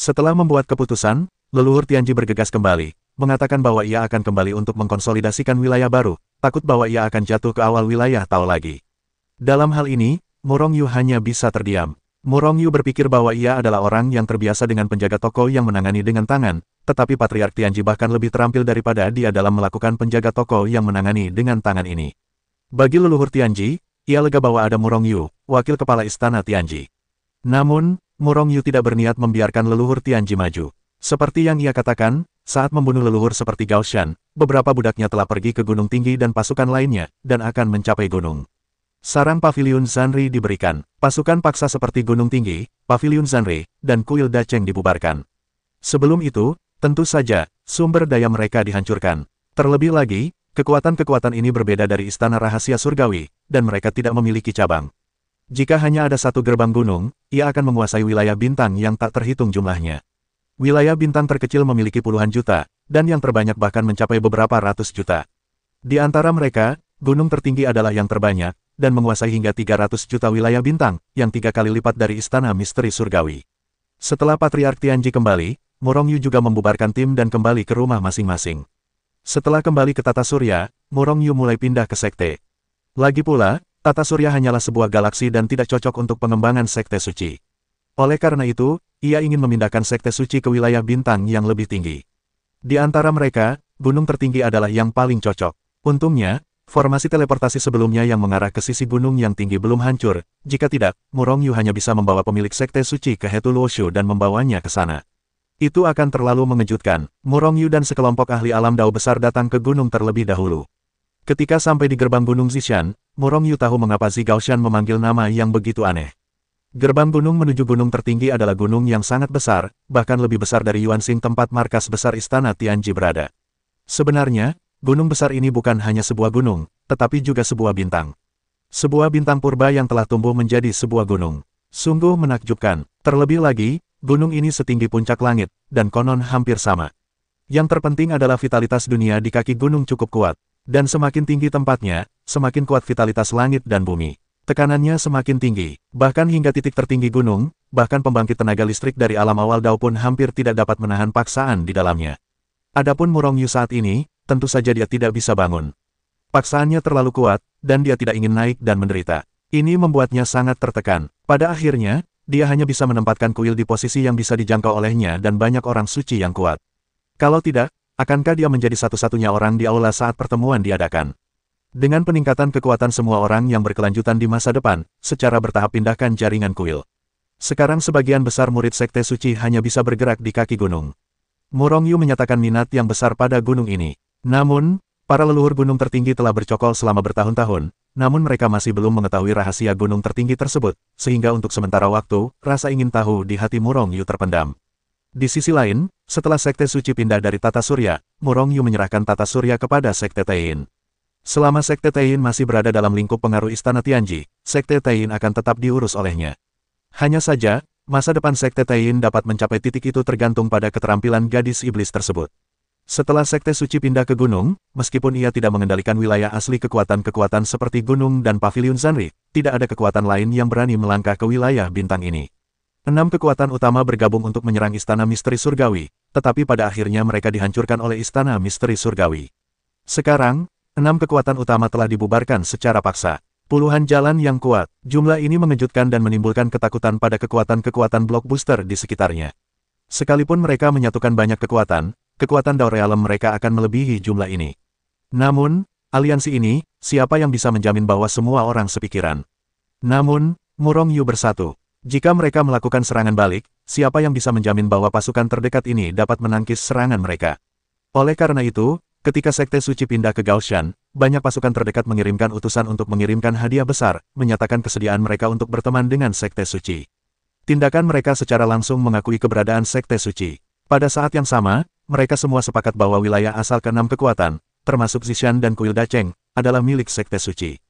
Setelah membuat keputusan, leluhur Tianji bergegas kembali, mengatakan bahwa ia akan kembali untuk mengkonsolidasikan wilayah baru, takut bahwa ia akan jatuh ke awal wilayah Tao lagi. Dalam hal ini, Murong Yu hanya bisa terdiam. Murong Yu berpikir bahwa ia adalah orang yang terbiasa dengan penjaga toko yang menangani dengan tangan, tetapi Patriark Tianji bahkan lebih terampil daripada dia dalam melakukan penjaga toko yang menangani dengan tangan ini. Bagi leluhur Tianji, ia lega bahwa ada Murong Yu, wakil kepala istana Tianji. Namun, Murong Yu tidak berniat membiarkan leluhur Tianji maju. Seperti yang ia katakan, saat membunuh leluhur seperti Gao Shan, beberapa budaknya telah pergi ke gunung tinggi dan pasukan lainnya, dan akan mencapai gunung. Sarang Paviliun Zanri diberikan, pasukan paksa seperti Gunung Tinggi, Paviliun Zanri, dan Kuil Dacheng dibubarkan. Sebelum itu, tentu saja, sumber daya mereka dihancurkan. Terlebih lagi, kekuatan-kekuatan ini berbeda dari Istana Rahasia Surgawi, dan mereka tidak memiliki cabang. Jika hanya ada satu gerbang gunung, ia akan menguasai wilayah bintang yang tak terhitung jumlahnya. Wilayah bintang terkecil memiliki puluhan juta, dan yang terbanyak bahkan mencapai beberapa ratus juta. Di antara mereka, gunung tertinggi adalah yang terbanyak, dan menguasai hingga 300 juta wilayah bintang, yang 3 kali lipat dari Istana Misteri Surgawi. Setelah Patriark Tianji kembali, Murong Yu juga membubarkan tim dan kembali ke rumah masing-masing. Setelah kembali ke Tata Surya, Murong Yu mulai pindah ke sekte. Lagi pula, Tata Surya hanyalah sebuah galaksi dan tidak cocok untuk pengembangan sekte suci. Oleh karena itu, ia ingin memindahkan sekte suci ke wilayah bintang yang lebih tinggi. Di antara mereka, gunung tertinggi adalah yang paling cocok. Untungnya, formasi teleportasi sebelumnya yang mengarah ke sisi gunung yang tinggi belum hancur, jika tidak, Murong Yu hanya bisa membawa pemilik sekte suci ke Hetu Luoshu dan membawanya ke sana. Itu akan terlalu mengejutkan. Murong Yu dan sekelompok ahli alam Dao besar datang ke gunung terlebih dahulu. Ketika sampai di gerbang gunung Zishan, Murong Yu tahu mengapa Zi Gaoshan memanggil nama yang begitu aneh. Gerbang gunung menuju gunung tertinggi adalah gunung yang sangat besar, bahkan lebih besar dari Yuanxing tempat markas besar Istana Tianji berada. Sebenarnya, gunung besar ini bukan hanya sebuah gunung, tetapi juga sebuah bintang. Sebuah bintang purba yang telah tumbuh menjadi sebuah gunung. Sungguh menakjubkan. Terlebih lagi, gunung ini setinggi puncak langit, dan konon hampir sama. Yang terpenting adalah vitalitas dunia di kaki gunung cukup kuat. Dan semakin tinggi tempatnya, semakin kuat vitalitas langit dan bumi. Tekanannya semakin tinggi, bahkan hingga titik tertinggi gunung, bahkan pembangkit tenaga listrik dari alam awal Dao pun hampir tidak dapat menahan paksaan di dalamnya. Adapun Murong Yu saat ini, tentu saja dia tidak bisa bangun. Paksaannya terlalu kuat, dan dia tidak ingin naik dan menderita. Ini membuatnya sangat tertekan. Pada akhirnya, dia hanya bisa menempatkan kuil di posisi yang bisa dijangkau olehnya dan banyak orang suci yang kuat. Kalau tidak, akankah dia menjadi satu-satunya orang di aula saat pertemuan diadakan? Dengan peningkatan kekuatan semua orang yang berkelanjutan di masa depan, secara bertahap pindahkan jaringan kuil. Sekarang sebagian besar murid sekte suci hanya bisa bergerak di kaki gunung. Murong Yu menyatakan minat yang besar pada gunung ini. Namun, para leluhur gunung tertinggi telah bercokol selama bertahun-tahun, namun mereka masih belum mengetahui rahasia gunung tertinggi tersebut, sehingga untuk sementara waktu, rasa ingin tahu di hati Murong Yu terpendam. Di sisi lain, setelah sekte suci pindah dari Tata Surya, Murong Yu menyerahkan Tata Surya kepada sekte Taiyin. Selama sekte Taiyin masih berada dalam lingkup pengaruh Istana Tianji, sekte Taiyin akan tetap diurus olehnya. Hanya saja, masa depan sekte Taiyin dapat mencapai titik itu tergantung pada keterampilan gadis iblis tersebut. Setelah sekte suci pindah ke gunung, meskipun ia tidak mengendalikan wilayah asli kekuatan-kekuatan seperti gunung dan Paviliun Zanri, tidak ada kekuatan lain yang berani melangkah ke wilayah bintang ini. 6 kekuatan utama bergabung untuk menyerang Istana Misteri Surgawi, tetapi pada akhirnya mereka dihancurkan oleh Istana Misteri Surgawi. Sekarang, 6 kekuatan utama telah dibubarkan secara paksa. Puluhan jalan yang kuat, jumlah ini mengejutkan dan menimbulkan ketakutan pada kekuatan-kekuatan blockbuster di sekitarnya. Sekalipun mereka menyatukan banyak kekuatan Dao Realem mereka akan melebihi jumlah ini. Namun, aliansi ini, siapa yang bisa menjamin bahwa semua orang sepikiran? Namun, Murong Yu bersatu. Jika mereka melakukan serangan balik, siapa yang bisa menjamin bahwa pasukan terdekat ini dapat menangkis serangan mereka? Oleh karena itu, ketika sekte suci pindah ke Gaoshan, banyak pasukan terdekat mengirimkan utusan untuk mengirimkan hadiah besar, menyatakan kesediaan mereka untuk berteman dengan sekte suci. Tindakan mereka secara langsung mengakui keberadaan sekte suci. Pada saat yang sama, mereka semua sepakat bahwa wilayah asal ke-6 kekuatan, termasuk Zishan dan Kuil Dacheng, adalah milik sekte suci.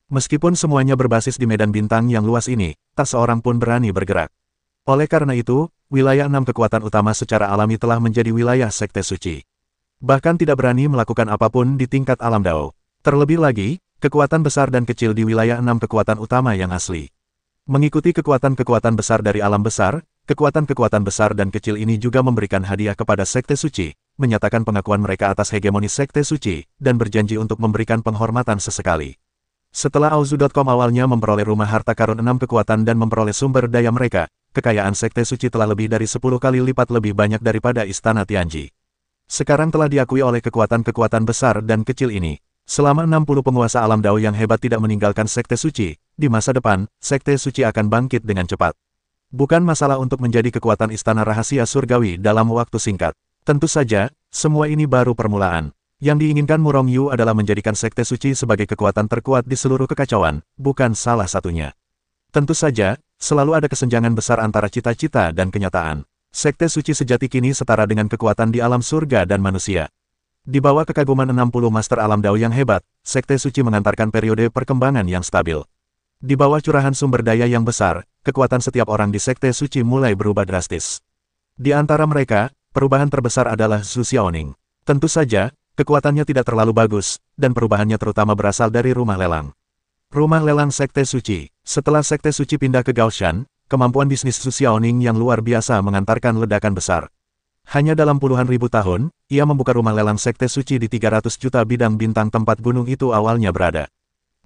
Meskipun semuanya berbasis di medan bintang yang luas ini, tak seorang pun berani bergerak. Oleh karena itu, wilayah 6 kekuatan utama secara alami telah menjadi wilayah sekte suci. Bahkan tidak berani melakukan apapun di tingkat alam Dao. Terlebih lagi, kekuatan besar dan kecil di wilayah 6 kekuatan utama yang asli. Mengikuti kekuatan-kekuatan besar dari alam besar, kekuatan-kekuatan besar dan kecil ini juga memberikan hadiah kepada Sekte Suci, menyatakan pengakuan mereka atas hegemoni Sekte Suci, dan berjanji untuk memberikan penghormatan sesekali. Setelah Auzu.com awalnya memperoleh rumah harta karun 6 kekuatan dan memperoleh sumber daya mereka, kekayaan Sekte Suci telah lebih dari 10 kali lipat lebih banyak daripada Istana Tianji. Sekarang telah diakui oleh kekuatan-kekuatan besar dan kecil ini. Selama 60 penguasa alam Dao yang hebat tidak meninggalkan Sekte Suci, di masa depan, Sekte Suci akan bangkit dengan cepat. Bukan masalah untuk menjadi kekuatan istana rahasia surgawi dalam waktu singkat. Tentu saja, semua ini baru permulaan. Yang diinginkan Mu Rongyu adalah menjadikan Sekte Suci sebagai kekuatan terkuat di seluruh kekacauan, bukan salah satunya. Tentu saja, selalu ada kesenjangan besar antara cita-cita dan kenyataan. Sekte Suci sejati kini setara dengan kekuatan di alam surga dan manusia. Di bawah kekaguman 60 Master Alam Dao yang hebat, Sekte Suci mengantarkan periode perkembangan yang stabil. Di bawah curahan sumber daya yang besar, kekuatan setiap orang di Sekte Suci mulai berubah drastis. Di antara mereka, perubahan terbesar adalah Zhu Xiaoning. Tentu saja, kekuatannya tidak terlalu bagus, dan perubahannya terutama berasal dari rumah lelang. Rumah lelang Sekte Suci. Setelah Sekte Suci pindah ke Gaoshan, kemampuan bisnis Zhu Xiaoning yang luar biasa mengantarkan ledakan besar. Hanya dalam puluhan ribu tahun, ia membuka rumah lelang Sekte Suci di 300 juta bidang bintang tempat gunung itu awalnya berada.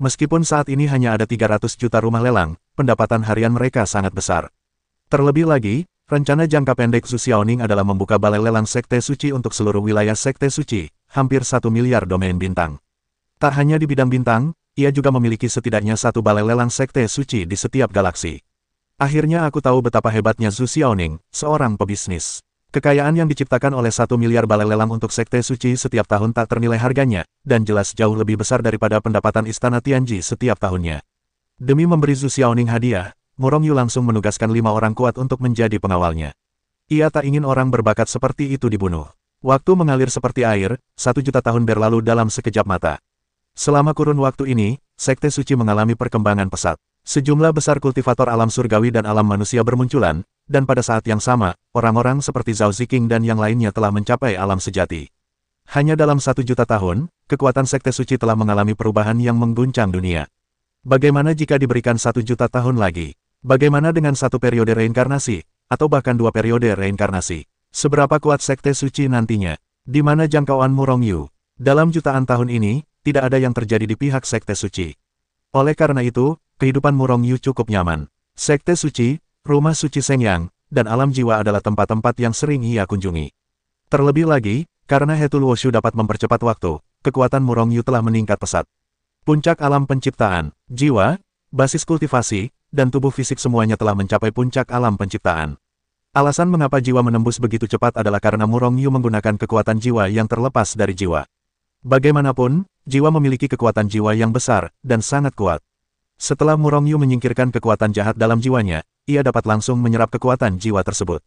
Meskipun saat ini hanya ada 300 juta rumah lelang, pendapatan harian mereka sangat besar. Terlebih lagi, rencana jangka pendek Zhu Xiaoning adalah membuka balai lelang Sekte Suci untuk seluruh wilayah Sekte Suci, hampir 1 miliar domain bintang. Tak hanya di bidang bintang, ia juga memiliki setidaknya 1 balai lelang Sekte Suci di setiap galaksi. Akhirnya aku tahu betapa hebatnya Zhu Xiaoning, seorang pebisnis. Kekayaan yang diciptakan oleh 1 miliar balai lelang untuk Sekte Suci setiap tahun tak ternilai harganya, dan jelas jauh lebih besar daripada pendapatan Istana Tianji setiap tahunnya. Demi memberi Zhu Xiaoning hadiah, Mu Rongyu langsung menugaskan 5 orang kuat untuk menjadi pengawalnya. Ia tak ingin orang berbakat seperti itu dibunuh. Waktu mengalir seperti air, 1 juta tahun berlalu dalam sekejap mata. Selama kurun waktu ini, Sekte Suci mengalami perkembangan pesat. Sejumlah besar kultivator alam surgawi dan alam manusia bermunculan, dan pada saat yang sama, orang-orang seperti Zhao Ziqing dan yang lainnya telah mencapai alam sejati. Hanya dalam 1 juta tahun, kekuatan Sekte Suci telah mengalami perubahan yang mengguncang dunia. Bagaimana jika diberikan 1 juta tahun lagi? Bagaimana dengan 1 periode reinkarnasi, atau bahkan 2 periode reinkarnasi? Seberapa kuat Sekte Suci nantinya? Di mana jangkauan Mu Rongyu? Dalam jutaan tahun ini, tidak ada yang terjadi di pihak Sekte Suci. Oleh karena itu, kehidupan Mu Rongyu cukup nyaman. Sekte Suci, Rumah Suci Sengyang, dan alam jiwa adalah tempat-tempat yang sering ia kunjungi. Terlebih lagi, karena Hetul Woshu dapat mempercepat waktu, kekuatan Mu Rongyu telah meningkat pesat. Puncak alam penciptaan, jiwa, basis kultivasi, dan tubuh fisik semuanya telah mencapai puncak alam penciptaan. Alasan mengapa jiwa menembus begitu cepat adalah karena Mu Rongyu menggunakan kekuatan jiwa yang terlepas dari jiwa. Bagaimanapun, jiwa memiliki kekuatan jiwa yang besar, dan sangat kuat. Setelah Mu Rongyu menyingkirkan kekuatan jahat dalam jiwanya, ia dapat langsung menyerap kekuatan jiwa tersebut.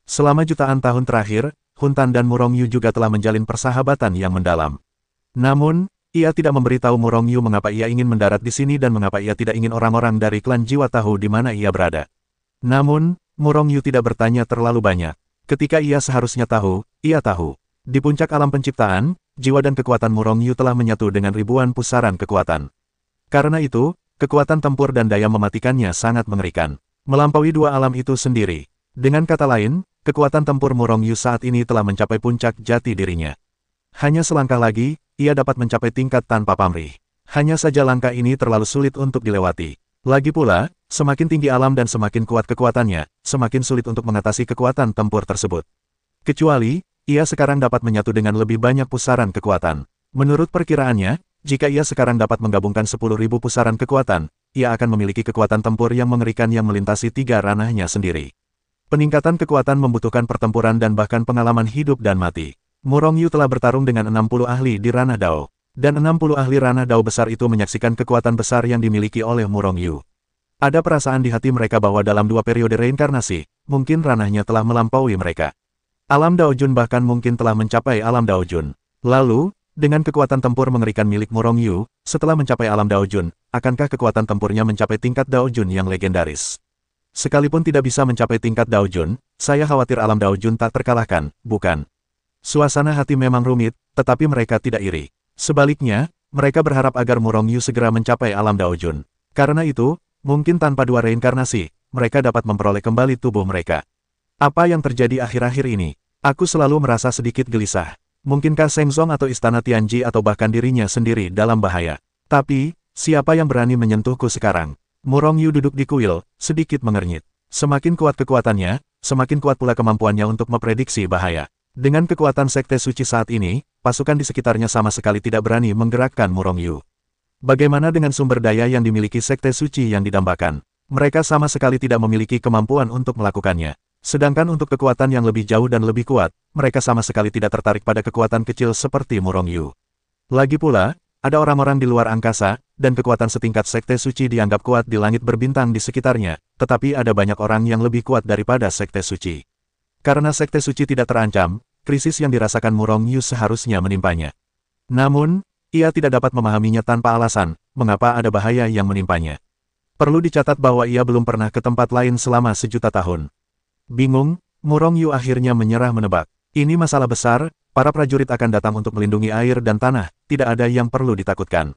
Selama jutaan tahun terakhir, Hun Tan dan Mu Rongyu juga telah menjalin persahabatan yang mendalam. Namun, ia tidak memberitahu Mu Rongyu mengapa ia ingin mendarat di sini dan mengapa ia tidak ingin orang-orang dari klan jiwa tahu di mana ia berada. Namun, Mu Rongyu tidak bertanya terlalu banyak. Ketika ia seharusnya tahu, ia tahu. Di puncak alam penciptaan, jiwa dan kekuatan Mu Rongyu telah menyatu dengan ribuan pusaran kekuatan. Karena itu, kekuatan tempur dan daya mematikannya sangat mengerikan. Melampaui 2 alam itu sendiri. Dengan kata lain, kekuatan tempur Mu Rongyu saat ini telah mencapai puncak jati dirinya. Hanya selangkah lagi, ia dapat mencapai tingkat tanpa pamrih. Hanya saja langkah ini terlalu sulit untuk dilewati. Lagi pula, semakin tinggi alam dan semakin kuat kekuatannya, semakin sulit untuk mengatasi kekuatan tempur tersebut. Kecuali, ia sekarang dapat menyatu dengan lebih banyak pusaran kekuatan. Menurut perkiraannya, jika ia sekarang dapat menggabungkan 10.000 pusaran kekuatan, ia akan memiliki kekuatan tempur yang mengerikan yang melintasi 3 ranahnya sendiri. Peningkatan kekuatan membutuhkan pertempuran dan bahkan pengalaman hidup dan mati. Mu Rongyu telah bertarung dengan 60 ahli di ranah Dao. Dan 60 ahli ranah Dao besar itu menyaksikan kekuatan besar yang dimiliki oleh Mu Rongyu. Ada perasaan di hati mereka bahwa dalam 2 periode reinkarnasi, mungkin ranahnya telah melampaui mereka. Alam Dao Jun bahkan mungkin telah mencapai alam Dao Jun. Lalu, dengan kekuatan tempur mengerikan milik Mu Rongyu, setelah mencapai alam Dao Jun, akankah kekuatan tempurnya mencapai tingkat Dao Jun yang legendaris? Sekalipun tidak bisa mencapai tingkat Dao Jun, saya khawatir alam Dao Jun tak terkalahkan, bukan? Suasana hati memang rumit, tetapi mereka tidak iri. Sebaliknya, mereka berharap agar Mu Rongyu segera mencapai alam Dao Jun. Karena itu, mungkin tanpa 2 reinkarnasi, mereka dapat memperoleh kembali tubuh mereka. Apa yang terjadi akhir-akhir ini? Aku selalu merasa sedikit gelisah. Mungkinkah Shengzong atau Istana Tianji atau bahkan dirinya sendiri dalam bahaya? Tapi, siapa yang berani menyentuhku sekarang? Murong Yu duduk di kuil, sedikit mengernyit. Semakin kuat kekuatannya, semakin kuat pula kemampuannya untuk memprediksi bahaya. Dengan kekuatan Sekte Suci saat ini, pasukan di sekitarnya sama sekali tidak berani menggerakkan Murong Yu. Bagaimana dengan sumber daya yang dimiliki Sekte Suci yang didambakan? Mereka sama sekali tidak memiliki kemampuan untuk melakukannya. Sedangkan untuk kekuatan yang lebih jauh dan lebih kuat, mereka sama sekali tidak tertarik pada kekuatan kecil seperti Murong Yu. Lagi pula, ada orang-orang di luar angkasa, dan kekuatan setingkat Sekte Suci dianggap kuat di langit berbintang di sekitarnya, tetapi ada banyak orang yang lebih kuat daripada Sekte Suci. Karena Sekte Suci tidak terancam, krisis yang dirasakan Murong Yu seharusnya menimpanya. Namun, ia tidak dapat memahaminya tanpa alasan, mengapa ada bahaya yang menimpanya. Perlu dicatat bahwa ia belum pernah ke tempat lain selama sejuta tahun. Bingung, Murong Yu akhirnya menyerah menebak. Ini masalah besar, para prajurit akan datang untuk melindungi air dan tanah, tidak ada yang perlu ditakutkan.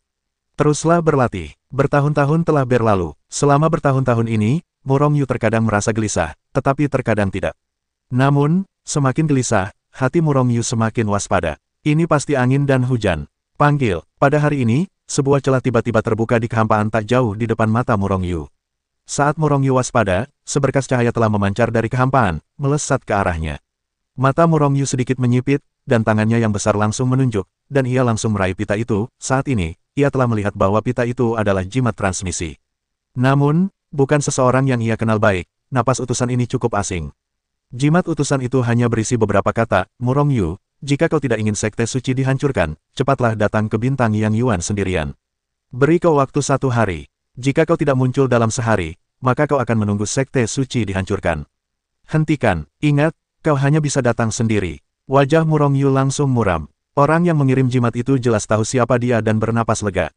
Teruslah berlatih. Bertahun-tahun telah berlalu. Selama bertahun-tahun ini, Murong Yu terkadang merasa gelisah, tetapi terkadang tidak. Namun, semakin gelisah, hati Murong Yu semakin waspada. Ini pasti angin dan hujan. Panggil. Pada hari ini, sebuah celah tiba-tiba terbuka di kehampaan tak jauh di depan mata Murong Yu. Saat Murong Yu waspada, seberkas cahaya telah memancar dari kehampaan, melesat ke arahnya. Mata Murong Yu sedikit menyipit, dan tangannya yang besar langsung menunjuk, dan ia langsung meraih pita itu. Saat ini, ia telah melihat bahwa pita itu adalah jimat transmisi. Namun, bukan seseorang yang ia kenal baik, napas utusan ini cukup asing. Jimat utusan itu hanya berisi beberapa kata, Murong Yu, jika kau tidak ingin Sekte Suci dihancurkan, cepatlah datang ke bintang Yang Yuan sendirian. Beri kau waktu 1 hari. Jika kau tidak muncul dalam sehari, maka kau akan menunggu Sekte Suci dihancurkan. Hentikan, ingat, kau hanya bisa datang sendiri. Wajah Murong Yu langsung muram. Orang yang mengirim jimat itu jelas tahu siapa dia dan bernapas lega.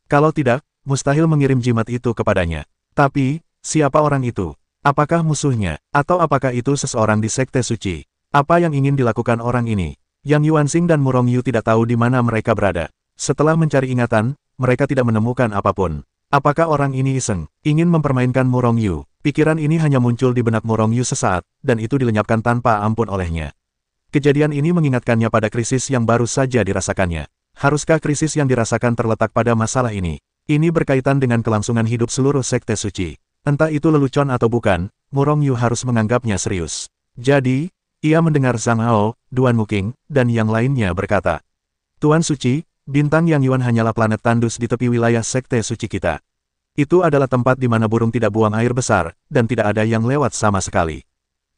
Kalau tidak, mustahil mengirim jimat itu kepadanya. Tapi, siapa orang itu? Apakah musuhnya, atau apakah itu seseorang di Sekte Suci? Apa yang ingin dilakukan orang ini? Yang Yuanxing dan Murong Yu tidak tahu di mana mereka berada. Setelah mencari ingatan, mereka tidak menemukan apapun. Apakah orang ini iseng, ingin mempermainkan Murong Yu? Pikiran ini hanya muncul di benak Murong Yu sesaat, dan itu dilenyapkan tanpa ampun olehnya. Kejadian ini mengingatkannya pada krisis yang baru saja dirasakannya. Haruskah krisis yang dirasakan terletak pada masalah ini? Ini berkaitan dengan kelangsungan hidup seluruh Sekte Suci. Entah itu lelucon atau bukan, Murong Yu harus menganggapnya serius. Jadi, ia mendengar Zhang Hao, Duan Muking, dan yang lainnya berkata, Tuan Suci, bintang Yang Yuan hanyalah planet tandus di tepi wilayah Sekte Suci kita. Itu adalah tempat di mana burung tidak buang air besar, dan tidak ada yang lewat sama sekali.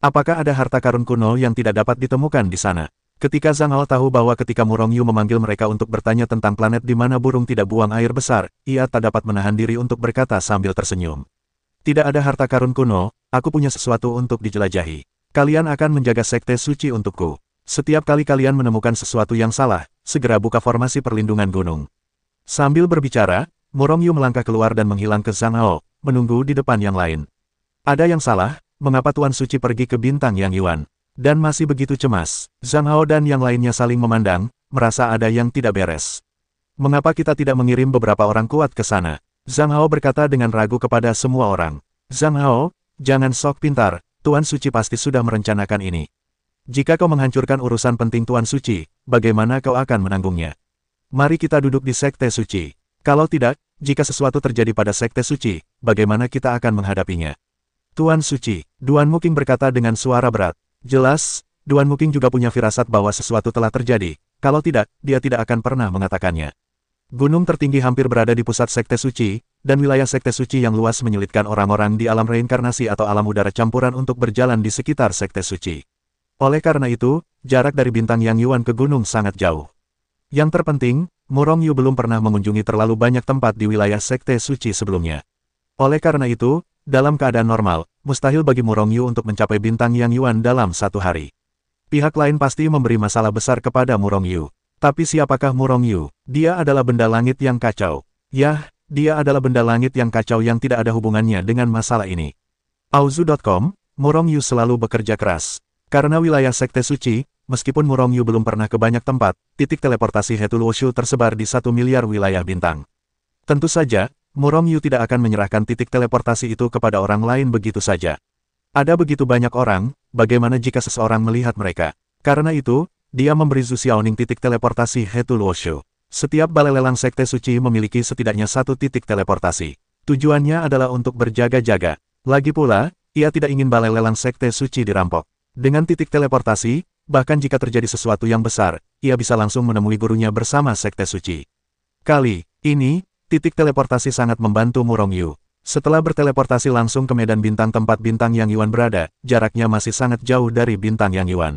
Apakah ada harta karun kuno yang tidak dapat ditemukan di sana? Ketika Zhang Hao tahu bahwa ketika Murong Yu memanggil mereka untuk bertanya tentang planet di mana burung tidak buang air besar, ia tak dapat menahan diri untuk berkata sambil tersenyum. Tidak ada harta karun kuno, aku punya sesuatu untuk dijelajahi. Kalian akan menjaga Sekte Suci untukku. Setiap kali kalian menemukan sesuatu yang salah, segera buka formasi perlindungan gunung. Sambil berbicara, Murong Yu melangkah keluar dan menghilang ke Zhang Hao, menunggu di depan yang lain. Ada yang salah, mengapa Tuan Suci pergi ke bintang Yang Yuan? Dan masih begitu cemas, Zhang Hao dan yang lainnya saling memandang, merasa ada yang tidak beres. Mengapa kita tidak mengirim beberapa orang kuat ke sana? Zhang Hao berkata dengan ragu kepada semua orang. Zhang Hao, jangan sok pintar, Tuan Suci pasti sudah merencanakan ini. Jika kau menghancurkan urusan penting Tuan Suci, bagaimana kau akan menanggungnya? Mari kita duduk di Sekte Suci. Kalau tidak, jika sesuatu terjadi pada Sekte Suci, bagaimana kita akan menghadapinya? Tuan Suci, Duan Muking berkata dengan suara berat. Jelas, Duan Muking juga punya firasat bahwa sesuatu telah terjadi. Kalau tidak, dia tidak akan pernah mengatakannya. Gunung tertinggi hampir berada di pusat Sekte Suci, dan wilayah Sekte Suci yang luas menyulitkan orang-orang di alam reinkarnasi atau alam udara campuran untuk berjalan di sekitar Sekte Suci. Oleh karena itu, jarak dari bintang Yang Yuan ke gunung sangat jauh. Yang terpenting, Murong Yu belum pernah mengunjungi terlalu banyak tempat di wilayah Sekte Suci sebelumnya. Oleh karena itu, dalam keadaan normal, mustahil bagi Murong Yu untuk mencapai bintang Yang Yuan dalam 1 hari. Pihak lain pasti memberi masalah besar kepada Murong Yu. Tapi siapakah Murong Yu? Dia adalah benda langit yang kacau. Yah, dia adalah benda langit yang kacau yang tidak ada hubungannya dengan masalah ini. Auzu.com, Murong Yu selalu bekerja keras. Karena wilayah Sekte Suci, meskipun Murong Yu belum pernah ke banyak tempat, titik teleportasi Hetul Wushu tersebar di 1 miliar wilayah bintang. Tentu saja, Murong Yu tidak akan menyerahkan titik teleportasi itu kepada orang lain begitu saja. Ada begitu banyak orang, bagaimana jika seseorang melihat mereka? Karena itu, dia memberi Zhu Xiaoning titik teleportasi Hetu Luoshu. Setiap balai lelang Sekte Suci memiliki setidaknya satu titik teleportasi. Tujuannya adalah untuk berjaga-jaga. Lagi pula, ia tidak ingin balai lelang Sekte Suci dirampok. Dengan titik teleportasi, bahkan jika terjadi sesuatu yang besar, ia bisa langsung menemui gurunya bersama Sekte Suci. Kali ini, titik teleportasi sangat membantu Mu Rongyu. Setelah berteleportasi langsung ke medan bintang tempat bintang Yang Yuan berada, jaraknya masih sangat jauh dari bintang Yang Yuan.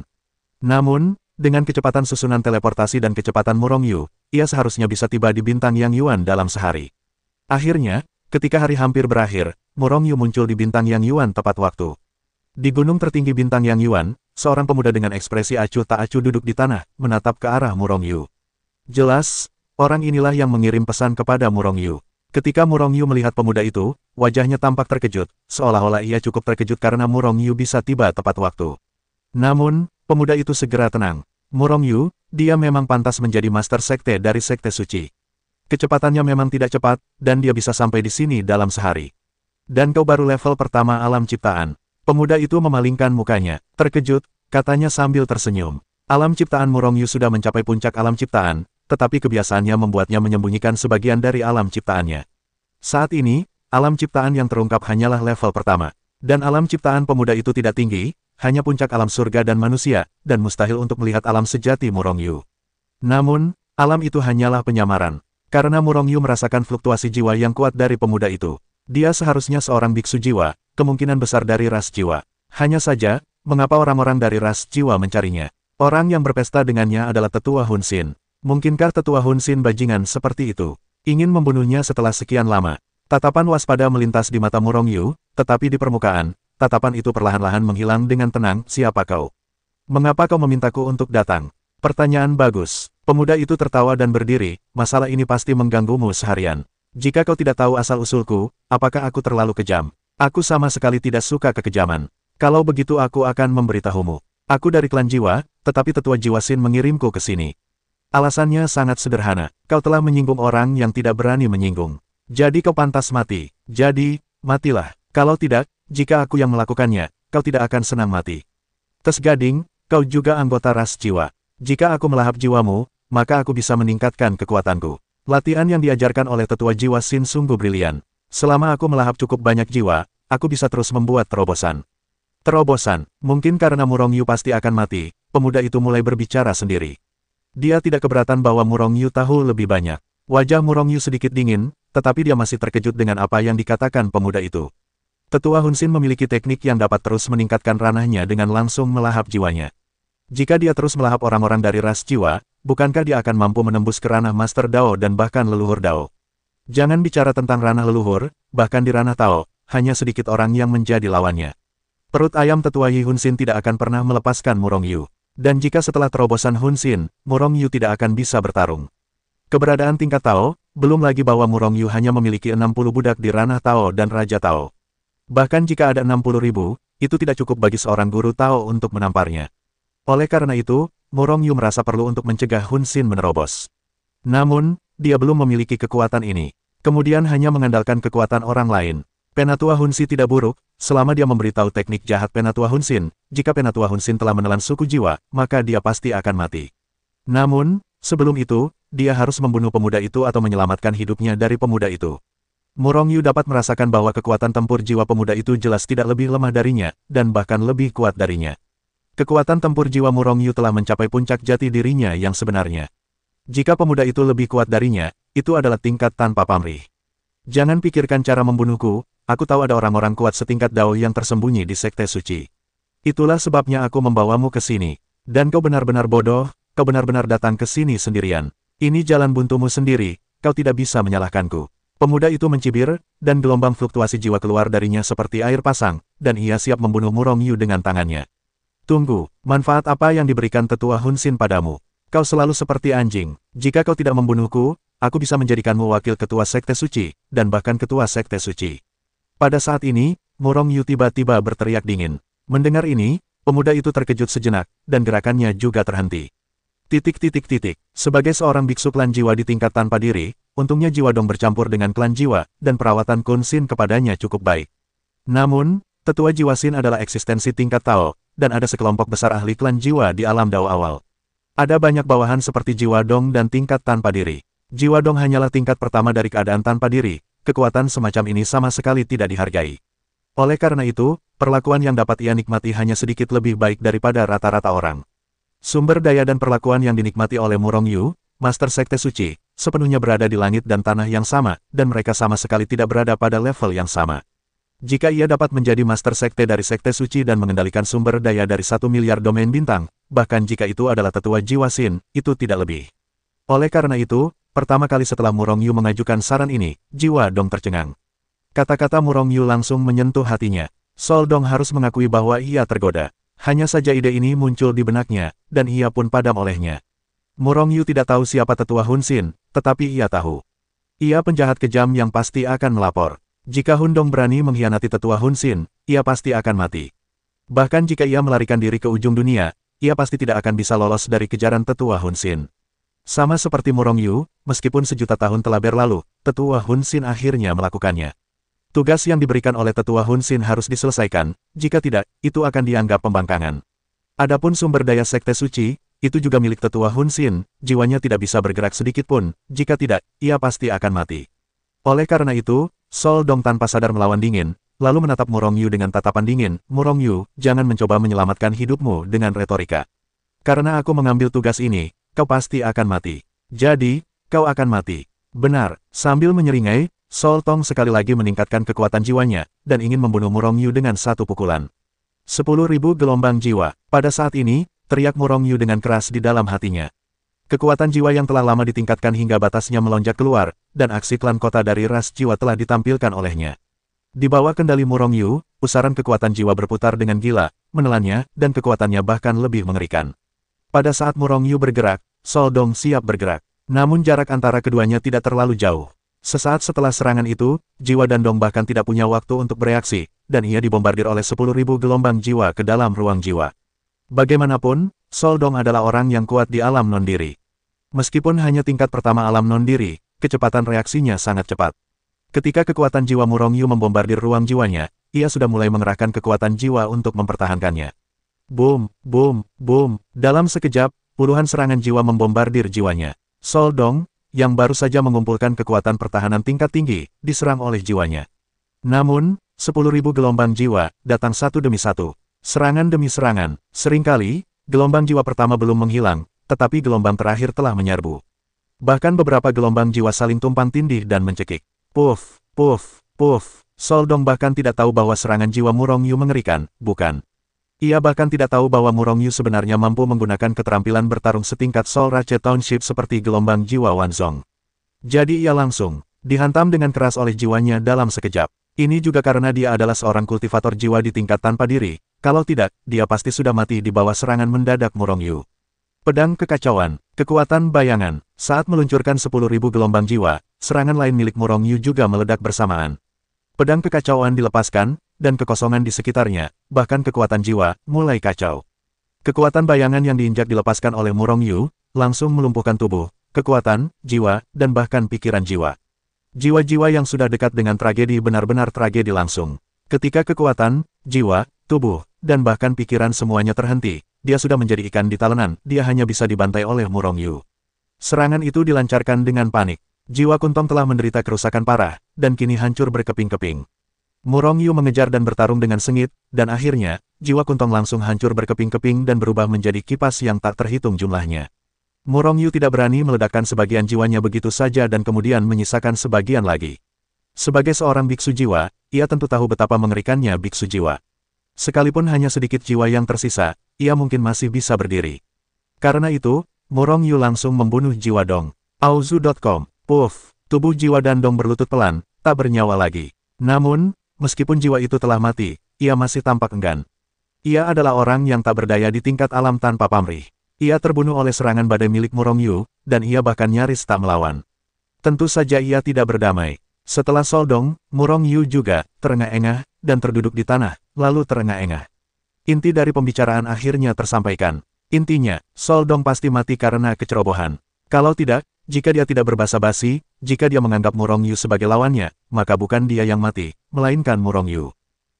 Namun, dengan kecepatan susunan teleportasi dan kecepatan Mu Rongyu, ia seharusnya bisa tiba di bintang Yang Yuan dalam sehari. Akhirnya, ketika hari hampir berakhir, Mu Rongyu muncul di bintang Yang Yuan tepat waktu. Di gunung tertinggi bintang Yang Yuan, seorang pemuda dengan ekspresi acuh tak acuh duduk di tanah, menatap ke arah Mu Rongyu. Jelas, orang inilah yang mengirim pesan kepada Mu Rongyu. Ketika Mu Rongyu melihat pemuda itu, wajahnya tampak terkejut, seolah-olah ia cukup terkejut karena Mu Rongyu bisa tiba tepat waktu. Namun, pemuda itu segera tenang. Mu Rongyu, dia memang pantas menjadi master sekte dari Sekte Suci. Kecepatannya memang tidak cepat, dan dia bisa sampai di sini dalam sehari. Dan kau baru level pertama alam ciptaan. Pemuda itu memalingkan mukanya, terkejut, katanya sambil tersenyum. Alam ciptaan Mu Rongyu sudah mencapai puncak alam ciptaan, tetapi kebiasaannya membuatnya menyembunyikan sebagian dari alam ciptaannya. Saat ini, alam ciptaan yang terungkap hanyalah level pertama. Dan alam ciptaan pemuda itu tidak tinggi, hanya puncak alam surga dan manusia, dan mustahil untuk melihat alam sejati Mu Rongyu. Namun, alam itu hanyalah penyamaran. Karena Mu Rongyu merasakan fluktuasi jiwa yang kuat dari pemuda itu. Dia seharusnya seorang biksu jiwa, kemungkinan besar dari ras jiwa. Hanya saja, mengapa orang-orang dari ras jiwa mencarinya? Orang yang berpesta dengannya adalah Tetua Hun Xin. Mungkinkah Tetua Hun Xin bajingan seperti itu? Ingin membunuhnya setelah sekian lama. Tatapan waspada melintas di mata Mu Rongyu, tetapi di permukaan, tatapan itu perlahan-lahan menghilang dengan tenang. Siapa kau? Mengapa kau memintaku untuk datang? Pertanyaan bagus. Pemuda itu tertawa dan berdiri, masalah ini pasti mengganggumu seharian. Jika kau tidak tahu asal-usulku, apakah aku terlalu kejam? Aku sama sekali tidak suka kekejaman. Kalau begitu aku akan memberitahumu. Aku dari klan jiwa, tetapi Tetua Jiwa Xin mengirimku ke sini. Alasannya sangat sederhana. Kau telah menyinggung orang yang tidak berani menyinggung. Jadi kau pantas mati. Jadi, matilah. Kalau tidak, jika aku yang melakukannya, kau tidak akan senang mati. Tes Gading, kau juga anggota ras jiwa. Jika aku melahap jiwamu, maka aku bisa meningkatkan kekuatanku. Latihan yang diajarkan oleh Tetua Jiwa Xin sungguh brilian. Selama aku melahap cukup banyak jiwa, aku bisa terus membuat terobosan. Terobosan, mungkin karena Mu Rongyu pasti akan mati, pemuda itu mulai berbicara sendiri. Dia tidak keberatan bahwa Mu Rongyu tahu lebih banyak. Wajah Mu Rongyu sedikit dingin, tetapi dia masih terkejut dengan apa yang dikatakan pemuda itu. Tetua Hun Xin memiliki teknik yang dapat terus meningkatkan ranahnya dengan langsung melahap jiwanya. Jika dia terus melahap orang-orang dari ras jiwa, bukankah dia akan mampu menembus ke ranah Master Dao dan bahkan leluhur Dao? Jangan bicara tentang ranah leluhur, bahkan di ranah Tao, hanya sedikit orang yang menjadi lawannya. Perut ayam Tetua Yi Hun Xin tidak akan pernah melepaskan Mu Rongyu. Dan jika setelah terobosan Hun Xin, Mu Rongyu tidak akan bisa bertarung. Keberadaan tingkat Tao, belum lagi bahwa Mu Rongyu hanya memiliki 60 budak di ranah Tao dan Raja Tao. Bahkan jika ada 60.000, itu tidak cukup bagi seorang guru Tao untuk menamparnya. Oleh karena itu, Mu Rongyu merasa perlu untuk mencegah Hun Xin menerobos. Namun, dia belum memiliki kekuatan ini. Kemudian hanya mengandalkan kekuatan orang lain. Penatua Hun Xin tidak buruk, selama dia memberitahu teknik jahat Penatua Hun Xin. Jika Penatua Hun Xin telah menelan suku jiwa, maka dia pasti akan mati. Namun, sebelum itu, dia harus membunuh pemuda itu atau menyelamatkan hidupnya dari pemuda itu. Mu Rongyu dapat merasakan bahwa kekuatan tempur jiwa pemuda itu jelas tidak lebih lemah darinya, dan bahkan lebih kuat darinya. Kekuatan tempur jiwa Mu Rongyu telah mencapai puncak jati dirinya yang sebenarnya. Jika pemuda itu lebih kuat darinya, itu adalah tingkat tanpa pamrih. Jangan pikirkan cara membunuhku, aku tahu ada orang-orang kuat setingkat Dao yang tersembunyi di Sekte Suci. Itulah sebabnya aku membawamu ke sini. Dan kau benar-benar bodoh, kau benar-benar datang ke sini sendirian. Ini jalan buntumu sendiri, kau tidak bisa menyalahkanku. Pemuda itu mencibir, dan gelombang fluktuasi jiwa keluar darinya seperti air pasang, dan ia siap membunuh Mu Rongyu dengan tangannya. Tunggu, manfaat apa yang diberikan Tetua Hun Xin padamu? Kau selalu seperti anjing. Jika kau tidak membunuhku, aku bisa menjadikanmu wakil ketua Sekte Suci, dan bahkan ketua Sekte Suci. Pada saat ini, Mu Rongyu tiba-tiba berteriak dingin. Mendengar ini, pemuda itu terkejut sejenak, dan gerakannya juga terhenti. Sebagai seorang biksu klan jiwa di tingkat tanpa diri, untungnya jiwa Dong bercampur dengan klan jiwa, dan perawatan Kun Xin kepadanya cukup baik. Namun, Tetua Jiwa Sin adalah eksistensi tingkat Tao, dan ada sekelompok besar ahli klan jiwa di alam Dao awal. Ada banyak bawahan seperti Jiwa Dong dan tingkat tanpa diri. Jiwa Dong hanyalah tingkat pertama dari keadaan tanpa diri, kekuatan semacam ini sama sekali tidak dihargai. Oleh karena itu, perlakuan yang dapat ia nikmati hanya sedikit lebih baik daripada rata-rata orang. Sumber daya dan perlakuan yang dinikmati oleh Murong Yu, Master Sekte Suci, sepenuhnya berada di langit dan tanah yang sama, dan mereka sama sekali tidak berada pada level yang sama. Jika ia dapat menjadi Master Sekte dari Sekte Suci dan mengendalikan sumber daya dari 1 miliar domain bintang, bahkan jika itu adalah tetua Jiwa Sin, itu tidak lebih. Oleh karena itu, pertama kali setelah Murong Yu mengajukan saran ini, Jiwa Dong tercengang. Kata-kata Murong Yu langsung menyentuh hatinya. Sol Dong harus mengakui bahwa ia tergoda. Hanya saja ide ini muncul di benaknya, dan ia pun padam olehnya. Murong Yu tidak tahu siapa tetua Hun Sin, tetapi ia tahu. Ia penjahat kejam yang pasti akan melapor. Jika Hun Dong berani mengkhianati tetua Hun Sin, ia pasti akan mati. Bahkan jika ia melarikan diri ke ujung dunia, ia pasti tidak akan bisa lolos dari kejaran tetua Hun Sin. Sama seperti Murong Yu, meskipun sejuta tahun telah berlalu, tetua Hun Sin akhirnya melakukannya. Tugas yang diberikan oleh tetua Hun Sin harus diselesaikan, jika tidak, itu akan dianggap pembangkangan. Adapun sumber daya Sekte Suci, itu juga milik tetua Hun Sin, jiwanya tidak bisa bergerak sedikit pun, jika tidak, ia pasti akan mati. Oleh karena itu, Sol Dong tanpa sadar melawan dingin, lalu menatap Murong Yu dengan tatapan dingin. Murong Yu, jangan mencoba menyelamatkan hidupmu dengan retorika. Karena aku mengambil tugas ini, kau pasti akan mati. Jadi, kau akan mati. Benar, sambil menyeringai, Sol Tong sekali lagi meningkatkan kekuatan jiwanya, dan ingin membunuh Murong Yu dengan satu pukulan. 10.000 gelombang jiwa. Pada saat ini, teriak Murong Yu dengan keras di dalam hatinya. Kekuatan jiwa yang telah lama ditingkatkan hingga batasnya melonjak keluar, dan aksi klan kota dari ras jiwa telah ditampilkan olehnya. Di bawah kendali Murong Yu, pusaran kekuatan jiwa berputar dengan gila, menelannya, dan kekuatannya bahkan lebih mengerikan. Pada saat Murong Yu bergerak, Sol Dong siap bergerak. Namun jarak antara keduanya tidak terlalu jauh. Sesaat setelah serangan itu, Jiwa dan Dong bahkan tidak punya waktu untuk bereaksi, dan ia dibombardir oleh 10.000 gelombang jiwa ke dalam ruang jiwa. Bagaimanapun, Sol Dong adalah orang yang kuat di alam non-diri. Meskipun hanya tingkat pertama alam non-diri, kecepatan reaksinya sangat cepat. Ketika kekuatan jiwa Murong Yu membombardir ruang jiwanya, ia sudah mulai mengerahkan kekuatan jiwa untuk mempertahankannya. Boom, boom, boom. Dalam sekejap, puluhan serangan jiwa membombardir jiwanya. Sol Dong, yang baru saja mengumpulkan kekuatan pertahanan tingkat tinggi, diserang oleh jiwanya. Namun, 10.000 gelombang jiwa datang satu demi satu. Serangan demi serangan. Seringkali, gelombang jiwa pertama belum menghilang, tetapi gelombang terakhir telah menyerbu. Bahkan beberapa gelombang jiwa saling tumpang tindih dan mencekik. Puff, puff, puff. Sol Dong bahkan tidak tahu bahwa serangan jiwa Murong Yu mengerikan, bukan? Ia bahkan tidak tahu bahwa Murong Yu sebenarnya mampu menggunakan keterampilan bertarung setingkat Soul Ratchet Township seperti gelombang jiwa Wanzong. Jadi ia langsung dihantam dengan keras oleh jiwanya dalam sekejap. Ini juga karena dia adalah seorang kultivator jiwa di tingkat tanpa diri. Kalau tidak, dia pasti sudah mati di bawah serangan mendadak Murong Yu. Pedang kekacauan, kekuatan bayangan. Saat meluncurkan 10.000 gelombang jiwa, serangan lain milik Murong Yu juga meledak bersamaan. Pedang kekacauan dilepaskan, dan kekosongan di sekitarnya, bahkan kekuatan jiwa, mulai kacau. Kekuatan bayangan yang diinjak dilepaskan oleh Murong Yu, langsung melumpuhkan tubuh, kekuatan, jiwa, dan bahkan pikiran jiwa. Jiwa-jiwa yang sudah dekat dengan tragedi benar-benar tragedi langsung. Ketika kekuatan, jiwa, tubuh, dan bahkan pikiran semuanya terhenti, dia sudah menjadi ikan di talenan, dia hanya bisa dibantai oleh Murong Yu. Serangan itu dilancarkan dengan panik. Jiwa Kuntong telah menderita kerusakan parah, dan kini hancur berkeping-keping. Murong Yu mengejar dan bertarung dengan sengit, dan akhirnya, jiwa Kuntong langsung hancur berkeping-keping dan berubah menjadi kipas yang tak terhitung jumlahnya. Murong Yu tidak berani meledakkan sebagian jiwanya begitu saja dan kemudian menyisakan sebagian lagi. Sebagai seorang biksu jiwa, ia tentu tahu betapa mengerikannya biksu jiwa. Sekalipun hanya sedikit jiwa yang tersisa, ia mungkin masih bisa berdiri. Karena itu, Murong Yu langsung membunuh jiwa Dong. Auzu.com. Puff, tubuh jiwa dan Dong berlutut pelan, tak bernyawa lagi. Namun, meskipun jiwa itu telah mati, ia masih tampak enggan. Ia adalah orang yang tak berdaya di tingkat alam tanpa pamrih. Ia terbunuh oleh serangan badai milik Murong Yu, dan ia bahkan nyaris tak melawan. Tentu saja ia tidak berdamai. Setelah Sol Dong, Murong Yu juga terengah-engah, dan terduduk di tanah, lalu terengah-engah. Inti dari pembicaraan akhirnya tersampaikan. Intinya, Sol Dong pasti mati karena kecerobohan. Kalau tidak, jika dia tidak berbasa-basi, jika dia menganggap Murong Yu sebagai lawannya, maka bukan dia yang mati, melainkan Murong Yu.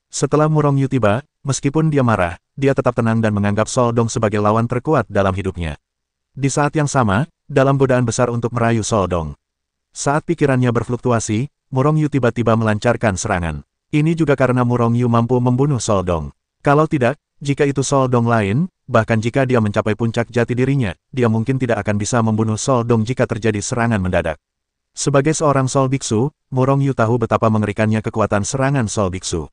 Setelah Murong Yu tiba, meskipun dia marah, dia tetap tenang dan menganggap Soldong sebagai lawan terkuat dalam hidupnya. Di saat yang sama, dalam godaan besar untuk merayu Soldong. Saat pikirannya berfluktuasi, Murong Yu tiba-tiba melancarkan serangan. Ini juga karena Murong Yu mampu membunuh Soldong. Kalau tidak, jika itu Soldong lain, bahkan jika dia mencapai puncak jati dirinya, dia mungkin tidak akan bisa membunuh Soldong jika terjadi serangan mendadak. Sebagai seorang Sol Biksu, Murong Yu tahu betapa mengerikannya kekuatan serangan Sol Biksu.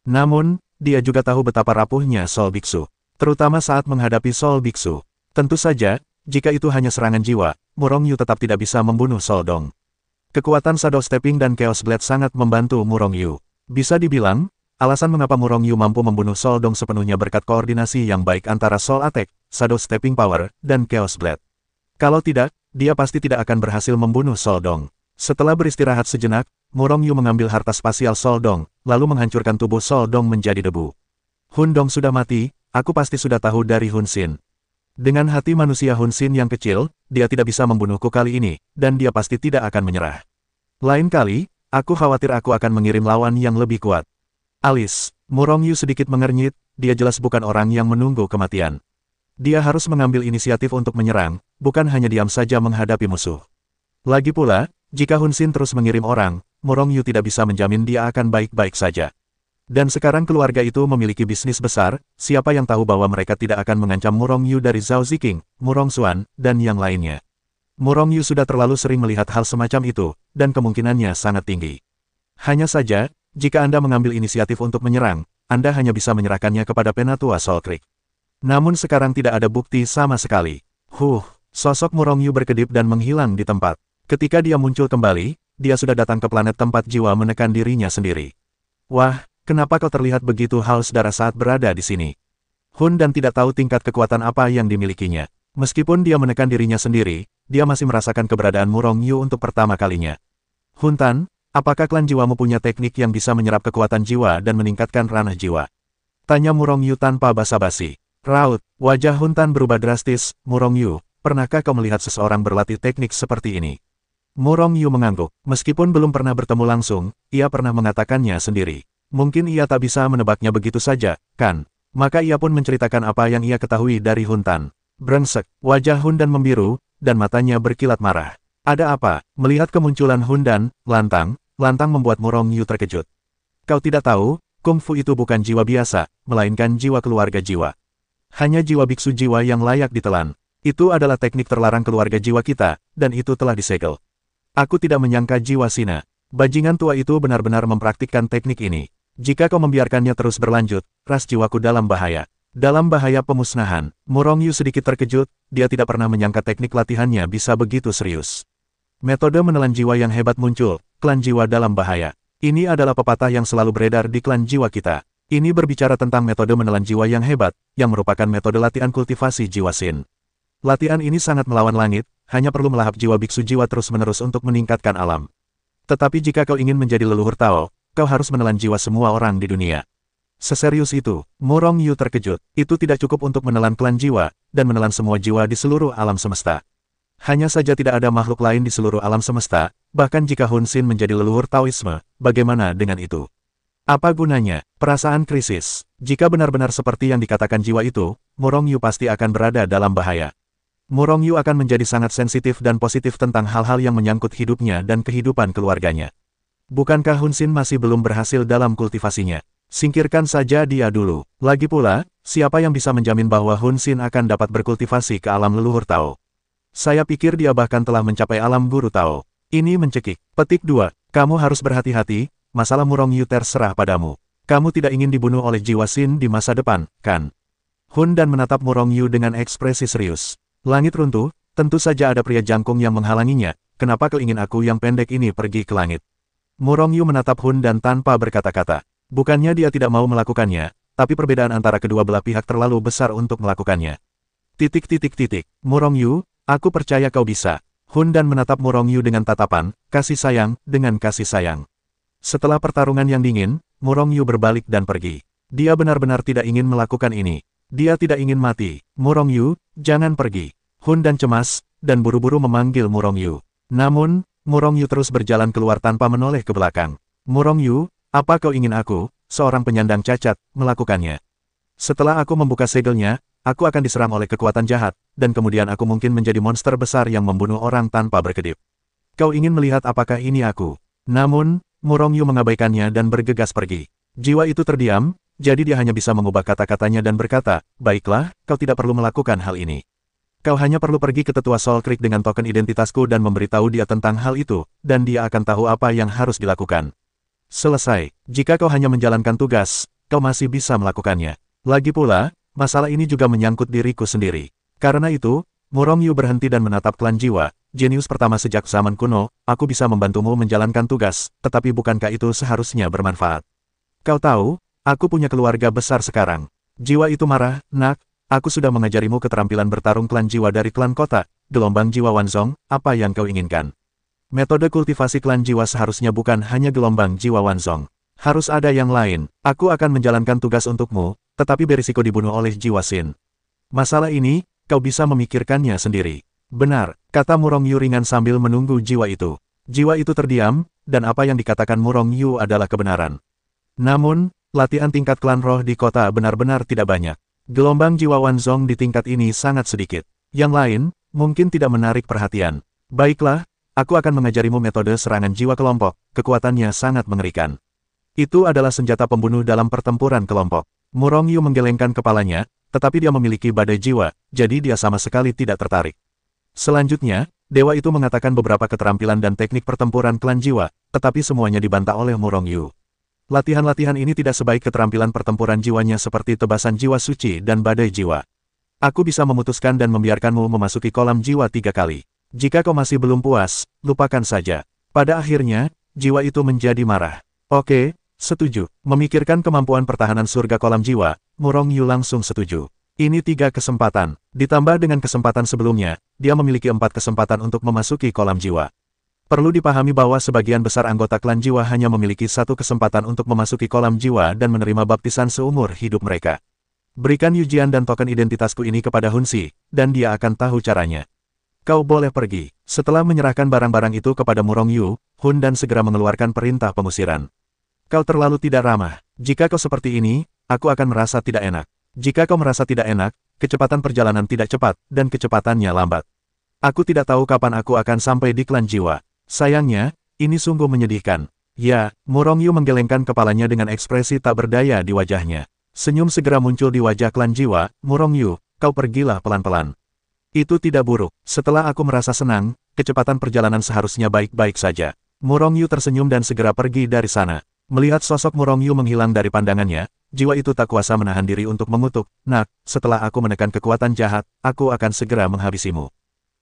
Namun, dia juga tahu betapa rapuhnya Sol Biksu, terutama saat menghadapi Sol Biksu. Tentu saja, jika itu hanya serangan jiwa, Murong Yu tetap tidak bisa membunuh Soldong. Kekuatan Shadow Stepping dan Chaos Blade sangat membantu Murong Yu. Bisa dibilang, alasan mengapa Murong Yu mampu membunuh Soldong sepenuhnya berkat koordinasi yang baik antara Soul Attack, Shadow Stepping Power, dan Chaos Blade. Kalau tidak, dia pasti tidak akan berhasil membunuh Soldong. Setelah beristirahat sejenak, Murong Yu mengambil harta spasial Soldong, lalu menghancurkan tubuh Soldong menjadi debu. Hun Dong sudah mati, aku pasti sudah tahu dari Hun Xin. Dengan hati manusia Hun Xin yang kecil, dia tidak bisa membunuhku kali ini, dan dia pasti tidak akan menyerah. Lain kali, aku khawatir aku akan mengirim lawan yang lebih kuat. Alis, Murong Yu sedikit mengernyit, dia jelas bukan orang yang menunggu kematian. Dia harus mengambil inisiatif untuk menyerang, bukan hanya diam saja menghadapi musuh. Lagi pula, jika Hun Xin terus mengirim orang, Murong Yu tidak bisa menjamin dia akan baik-baik saja. Dan sekarang keluarga itu memiliki bisnis besar, siapa yang tahu bahwa mereka tidak akan mengancam Murong Yu dari Zhao Ziqing, Murong Xuan, dan yang lainnya. Murong Yu sudah terlalu sering melihat hal semacam itu, dan kemungkinannya sangat tinggi. Hanya saja, jika Anda mengambil inisiatif untuk menyerang, Anda hanya bisa menyerahkannya kepada Penatua Soul Creek. Namun sekarang tidak ada bukti sama sekali. Sosok Murong Yu berkedip dan menghilang di tempat. Ketika dia muncul kembali, dia sudah datang ke planet tempat jiwa menekan dirinya sendiri. Wah, kenapa kau terlihat begitu haus darah saat berada di sini? Hun Dan tidak tahu tingkat kekuatan apa yang dimilikinya. Meskipun dia menekan dirinya sendiri, dia masih merasakan keberadaan Murong Yu untuk pertama kalinya. Hun Tan, apakah klan jiwamu punya teknik yang bisa menyerap kekuatan jiwa dan meningkatkan ranah jiwa? Tanya Murong Yu tanpa basa-basi. Raut, wajah Hun Tan berubah drastis. Murong Yu, pernahkah kau melihat seseorang berlatih teknik seperti ini? Murong Yu mengangguk. Meskipun belum pernah bertemu langsung, ia pernah mengatakannya sendiri. Mungkin ia tak bisa menebaknya begitu saja, kan? Maka ia pun menceritakan apa yang ia ketahui dari Hun Tan. Brengsek, wajah Hun Dan membiru, dan matanya berkilat marah. Ada apa? Melihat kemunculan Hun Dan, lantang membuat Murong Yu terkejut. Kau tidak tahu, kungfu itu bukan jiwa biasa, melainkan jiwa keluarga jiwa. Hanya jiwa biksu jiwa yang layak ditelan. Itu adalah teknik terlarang keluarga jiwa kita, dan itu telah disegel. Aku tidak menyangka jiwa Sina. Bajingan tua itu benar-benar mempraktikkan teknik ini. Jika kau membiarkannya terus berlanjut, ras jiwaku dalam bahaya. Dalam bahaya pemusnahan. Murong Yu sedikit terkejut, dia tidak pernah menyangka teknik latihannya bisa begitu serius. Metode menelan jiwa yang hebat muncul, klan jiwa dalam bahaya. Ini adalah pepatah yang selalu beredar di klan jiwa kita. Ini berbicara tentang metode menelan jiwa yang hebat, yang merupakan metode latihan kultivasi jiwa Sin. Latihan ini sangat melawan langit, hanya perlu melahap jiwa biksu jiwa terus-menerus untuk meningkatkan alam. Tetapi jika kau ingin menjadi leluhur Tao, kau harus menelan jiwa semua orang di dunia. Seserius itu, Murong Yu terkejut. Itu tidak cukup untuk menelan klan jiwa, dan menelan semua jiwa di seluruh alam semesta. Hanya saja tidak ada makhluk lain di seluruh alam semesta, bahkan jika Hun Xin menjadi leluhur Taoisme, bagaimana dengan itu? Apa gunanya? Perasaan krisis. Jika benar-benar seperti yang dikatakan jiwa itu, Murong Yu pasti akan berada dalam bahaya. Murong Yu akan menjadi sangat sensitif dan positif tentang hal-hal yang menyangkut hidupnya dan kehidupan keluarganya. Bukankah Hun Xin masih belum berhasil dalam kultivasinya? Singkirkan saja dia dulu. Lagi pula, siapa yang bisa menjamin bahwa Hun Xin akan dapat berkultivasi ke alam leluhur Tao? Saya pikir dia bahkan telah mencapai alam guru Tao. Ini mencekik. Petik 2. Kamu harus berhati-hati, masalah Murong Yu terserah padamu. Kamu tidak ingin dibunuh oleh jiwa Sin di masa depan, kan? Hun Dan menatap Murong Yu dengan ekspresi serius. Langit runtuh, tentu saja ada pria jangkung yang menghalanginya. Kenapa kau ingin aku yang pendek ini pergi ke langit? Murong Yu menatap Hun Dan tanpa berkata-kata. Bukannya dia tidak mau melakukannya, tapi perbedaan antara kedua belah pihak terlalu besar untuk melakukannya. Murong Yu, aku percaya kau bisa. Hun Dan menatap Murong Yu dengan tatapan, kasih sayang, dengan kasih sayang. Setelah pertarungan yang dingin, Murong Yu berbalik dan pergi. Dia benar-benar tidak ingin melakukan ini. Dia tidak ingin mati. Murong Yu, jangan pergi. Hun Dan cemas, dan buru-buru memanggil Murong Yu. Namun, Murong Yu terus berjalan keluar tanpa menoleh ke belakang. Murong Yu, apa kau ingin aku? seorang penyandang cacat, melakukannya. Setelah aku membuka segelnya, aku akan diserang oleh kekuatan jahat, dan kemudian aku mungkin menjadi monster besar yang membunuh orang tanpa berkedip. Kau ingin melihat apakah ini aku? Namun, Murong Yu mengabaikannya dan bergegas pergi. Jiwa itu terdiam, jadi dia hanya bisa mengubah kata-katanya dan berkata, baiklah, kau tidak perlu melakukan hal ini. Kau hanya perlu pergi ke tetua Soul Creek dengan token identitasku dan memberitahu dia tentang hal itu, dan dia akan tahu apa yang harus dilakukan. Selesai. Jika kau hanya menjalankan tugas, kau masih bisa melakukannya. Lagi pula, masalah ini juga menyangkut diriku sendiri. Karena itu, Murong Yu berhenti dan menatap klan jiwa, jenius pertama sejak zaman kuno, aku bisa membantumu menjalankan tugas, tetapi bukankah itu seharusnya bermanfaat? Kau tahu, aku punya keluarga besar sekarang. Jiwa itu marah, nak, aku sudah mengajarimu keterampilan bertarung klan jiwa dari klan kota, gelombang jiwa Wanzong, apa yang kau inginkan? Metode kultivasi klan jiwa seharusnya bukan hanya gelombang jiwa Wanzong. Harus ada yang lain. Aku akan menjalankan tugas untukmu, tetapi berisiko dibunuh oleh jiwa Sin. Masalah ini, kau bisa memikirkannya sendiri. Benar, kata Murong Yu ringan sambil menunggu jiwa itu. Jiwa itu terdiam, dan apa yang dikatakan Murong Yu adalah kebenaran. Namun, latihan tingkat klan roh di kota benar-benar tidak banyak. Gelombang jiwa Wanzong di tingkat ini sangat sedikit. Yang lain, mungkin tidak menarik perhatian. Baiklah, aku akan mengajarimu metode serangan jiwa kelompok, kekuatannya sangat mengerikan. Itu adalah senjata pembunuh dalam pertempuran kelompok. Murong Yu menggelengkan kepalanya, tetapi dia memiliki badai jiwa, jadi dia sama sekali tidak tertarik. Selanjutnya, dewa itu mengatakan beberapa keterampilan dan teknik pertempuran klan jiwa, tetapi semuanya dibantah oleh Murong Yu. Latihan-latihan ini tidak sebaik keterampilan pertempuran jiwanya seperti tebasan jiwa suci dan badai jiwa. Aku bisa memutuskan dan membiarkanmu memasuki kolam jiwa 3 kali. Jika kau masih belum puas, lupakan saja. Pada akhirnya, jiwa itu menjadi marah. Oke, setuju. Memikirkan kemampuan pertahanan surga kolam jiwa, Murong Yu langsung setuju. Ini 3 kesempatan. Ditambah dengan kesempatan sebelumnya, dia memiliki 4 kesempatan untuk memasuki kolam jiwa. Perlu dipahami bahwa sebagian besar anggota klan jiwa hanya memiliki 1 kesempatan untuk memasuki kolam jiwa dan menerima baptisan seumur hidup mereka. Berikan Yujian dan token identitasku ini kepada Hunsi, dan dia akan tahu caranya. Kau boleh pergi. Setelah menyerahkan barang-barang itu kepada Murong Yu, Hun dan segera mengeluarkan perintah pengusiran. Kau terlalu tidak ramah. Jika kau seperti ini, aku akan merasa tidak enak. Jika kau merasa tidak enak, kecepatan perjalanan tidak cepat, dan kecepatannya lambat. Aku tidak tahu kapan aku akan sampai di klan jiwa. Sayangnya, ini sungguh menyedihkan. Ya, Murong Yu menggelengkan kepalanya dengan ekspresi tak berdaya di wajahnya. Senyum segera muncul di wajah klan jiwa, Murong Yu, kau pergilah pelan-pelan. Itu tidak buruk. Setelah aku merasa senang, kecepatan perjalanan seharusnya baik-baik saja. Murong Yu tersenyum dan segera pergi dari sana. Melihat sosok Murong Yu menghilang dari pandangannya, jiwa itu tak kuasa menahan diri untuk mengutuk, nak, setelah aku menekan kekuatan jahat, aku akan segera menghabisimu.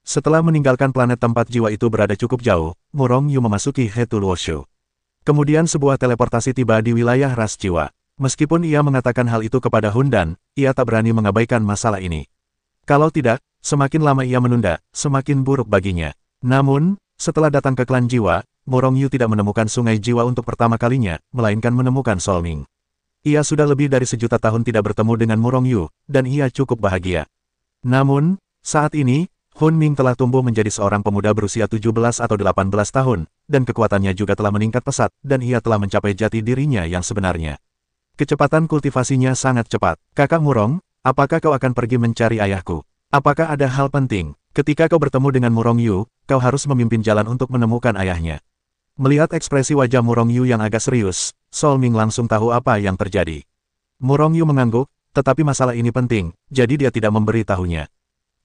Setelah meninggalkan planet tempat jiwa itu berada cukup jauh, Murong Yu memasuki Hetuluoshu. Kemudian sebuah teleportasi tiba di wilayah ras jiwa. Meskipun ia mengatakan hal itu kepada Hundan, ia tak berani mengabaikan masalah ini. Kalau tidak, semakin lama ia menunda, semakin buruk baginya. Namun, setelah datang ke klan jiwa, Murong Yu tidak menemukan sungai jiwa untuk pertama kalinya, melainkan menemukan Solming. Ia sudah lebih dari 1.000.000 tahun tidak bertemu dengan Murong Yu, dan ia cukup bahagia. Namun, saat ini, Hun Ming telah tumbuh menjadi seorang pemuda berusia 17 atau 18 tahun, dan kekuatannya juga telah meningkat pesat, dan ia telah mencapai jati dirinya yang sebenarnya. Kecepatan kultivasinya sangat cepat. Kakak Murong, apakah kau akan pergi mencari ayahku? Apakah ada hal penting? Ketika kau bertemu dengan Murong Yu, kau harus memimpin jalan untuk menemukan ayahnya. Melihat ekspresi wajah Murong Yu yang agak serius, Solming langsung tahu apa yang terjadi. Murong Yu mengangguk, tetapi masalah ini penting, jadi dia tidak memberi tahunya.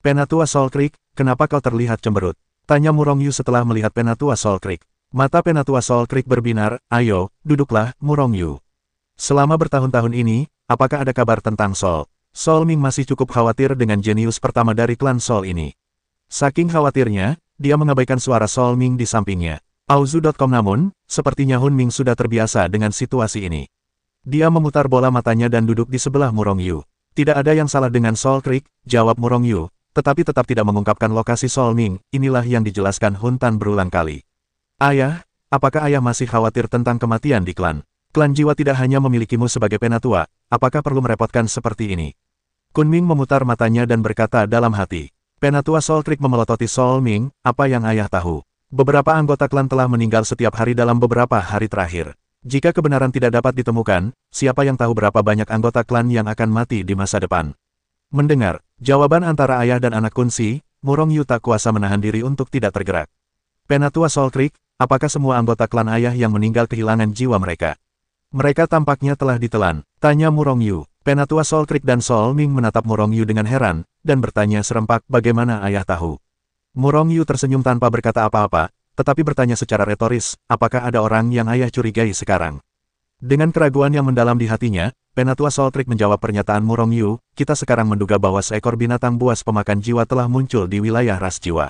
Penatua Soul Creek, kenapa kau terlihat cemberut? Tanya Murong Yu setelah melihat Penatua Soul Creek. Mata Penatua Soul Creek berbinar, ayo, duduklah, Murong Yu. Selama bertahun-tahun ini, apakah ada kabar tentang Soul? Solming masih cukup khawatir dengan jenius pertama dari klan Soul ini. Saking khawatirnya, dia mengabaikan suara Solming di sampingnya. Auzu.com namun, sepertinya Hun Ming sudah terbiasa dengan situasi ini. Dia memutar bola matanya dan duduk di sebelah Murong Yu. Tidak ada yang salah dengan Soul Creek, jawab Murong Yu, tetapi tetap tidak mengungkapkan lokasi Solming, inilah yang dijelaskan Hun Tan berulang kali. Ayah, apakah ayah masih khawatir tentang kematian di klan? Klan jiwa tidak hanya memilikimu sebagai penatua, apakah perlu merepotkan seperti ini? Kunming memutar matanya dan berkata dalam hati. Penatua Soul Creek memelototi Solming, apa yang ayah tahu? Beberapa anggota klan telah meninggal setiap hari dalam beberapa hari terakhir. Jika kebenaran tidak dapat ditemukan, siapa yang tahu berapa banyak anggota klan yang akan mati di masa depan. Mendengar jawaban antara ayah dan anak Kunci, Murong Yu tak kuasa menahan diri untuk tidak tergerak. Penatua Soul Creek, apakah semua anggota klan ayah yang meninggal kehilangan jiwa mereka? Mereka tampaknya telah ditelan, tanya Murong Yu. Penatua Soul Creek dan Soul Ming menatap Murong Yu dengan heran, dan bertanya serempak bagaimana ayah tahu. Murong Yu tersenyum tanpa berkata apa-apa, tetapi bertanya secara retoris, apakah ada orang yang ayah curigai sekarang? Dengan keraguan yang mendalam di hatinya, Penatua Soul Creek menjawab pernyataan Murong Yu, kita sekarang menduga bahwa seekor binatang buas pemakan jiwa telah muncul di wilayah ras jiwa.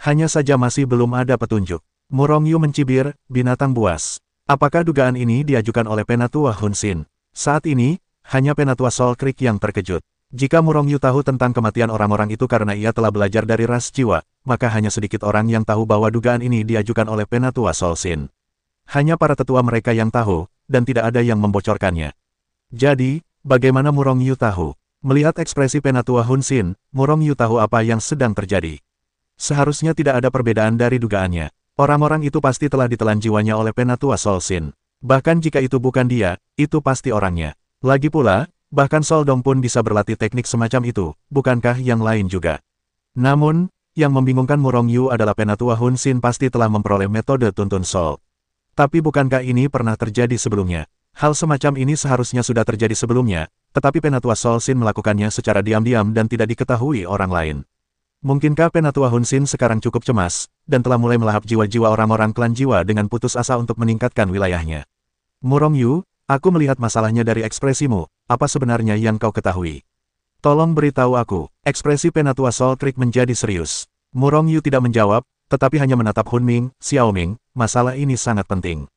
Hanya saja masih belum ada petunjuk. Murong Yu mencibir, binatang buas. Apakah dugaan ini diajukan oleh Penatua Hun Xin? Saat ini, hanya Penatua Soul Creek yang terkejut. Jika Murong Yu tahu tentang kematian orang-orang itu karena ia telah belajar dari ras jiwa, maka hanya sedikit orang yang tahu bahwa dugaan ini diajukan oleh Penatua Soul Xin. Hanya para tetua mereka yang tahu, dan tidak ada yang membocorkannya. Jadi, bagaimana Murong Yu tahu? Melihat ekspresi Penatua Hun Xin, Murong Yu tahu apa yang sedang terjadi. Seharusnya tidak ada perbedaan dari dugaannya. Orang-orang itu pasti telah ditelan jiwanya oleh Penatua Soul Xin. Bahkan jika itu bukan dia, itu pasti orangnya. Lagi pula, bahkan Sol Dong pun bisa berlatih teknik semacam itu, bukankah yang lain juga? Namun, yang membingungkan Murong Yu adalah Penatua Hun Xin pasti telah memperoleh metode tuntun Sol. Tapi bukankah ini pernah terjadi sebelumnya? Hal semacam ini seharusnya sudah terjadi sebelumnya, tetapi Penatua Soul Xin melakukannya secara diam-diam dan tidak diketahui orang lain. Mungkinkah Penatua Hun Xin sekarang cukup cemas, dan telah mulai melahap jiwa-jiwa orang-orang klan jiwa dengan putus asa untuk meningkatkan wilayahnya? Murong Yu, aku melihat masalahnya dari ekspresimu, apa sebenarnya yang kau ketahui? Tolong beritahu aku. Ekspresi Penatua Soul Creek menjadi serius. Murong Yu tidak menjawab, tetapi hanya menatap Hun Ming, Xiao Ming, masalah ini sangat penting.